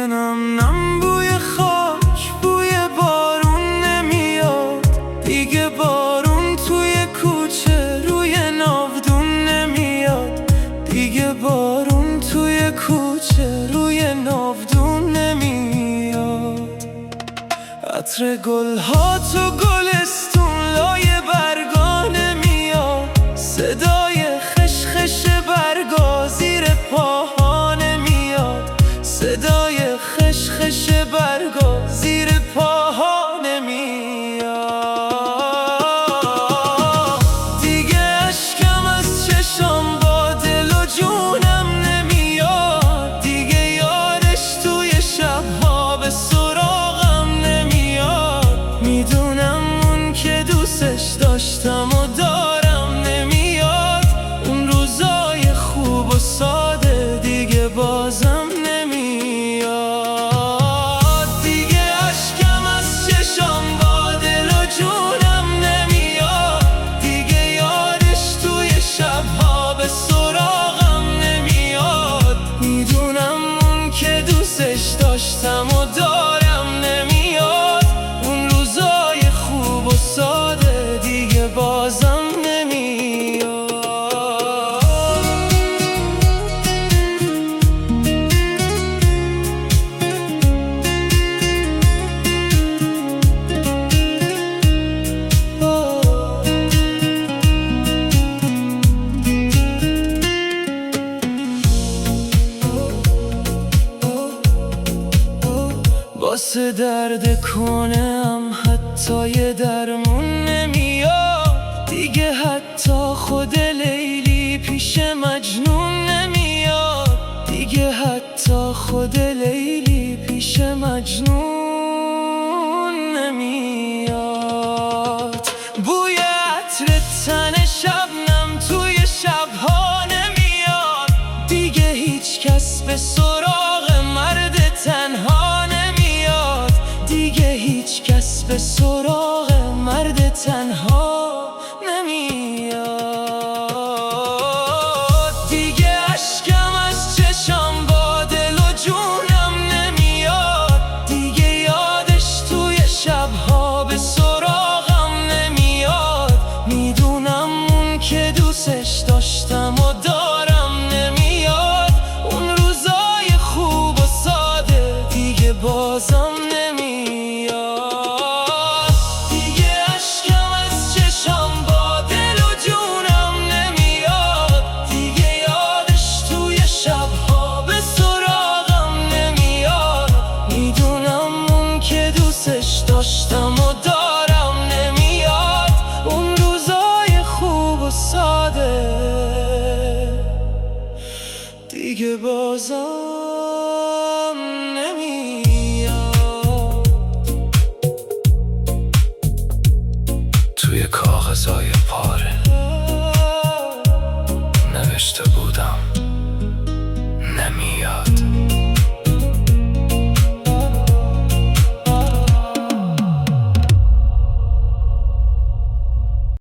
نم نم بوی خاک، بوی بارون نمیاد دیگه. بارون توی کوچه روی ناودون نمیاد دیگه. بارون توی کوچه روی ناودون نمیاد. عطر گل‌ها تو گلستون لای برگا نمیاد. صدای خشخش برگا زیر پاها نمیاد. صدای خشخش برگا زیر پاها نمیاد. دیگه اشکم از چشام با دل و جونم نمیاد دیگه. یادش توی شب‌ها به سراغم نمیاد. میدونم اون که دوستش داشتم و دارم نمیاد. اون روزای خوب و ساده دیگه بازم نمیاد. دیگه اشکم از چشام با دل و جونم نمیاد دیگه. یادش توی شب‌ها به سراغم نمیاد. میدونم اون که دوستش داشتم و دارم نمیاد. اون روزای خوب و ساده دیگه بازم نمیاد. واسه درد کنم حتی یه درمون نمیاد دیگه. حتی خود لیلی پیش مجنون نمیاد دیگه. حتی خود لیلی پیش مجنون نمیاد. بوی عطر تن شبنم توی شبها نمیاد دیگه. هیچ کس به سراغ مرد تنها نمیاد دیگه. هیچ کس به سراغ مرد تنها نمیاد. دیگه اشکم از چشام با دل و جونم نمیاد دیگه. یادش توی شب‌ها به سراغم نمیاد. میدونم اون که دوستش داشتم و دارم نمیاد. اون روزای خوب و ساده دیگه بازم نمیاد. دیگه اشکم از چشام با دل و جونم نمیاد دیگه. یادش توی شب‌ها به سراغم نمیاد. میدونم اون که دوستش داشتم و دارم نمیاد. اون روزای خوب و ساده دیگه بازم نمیاد. توی کاغذهای پاره نوشته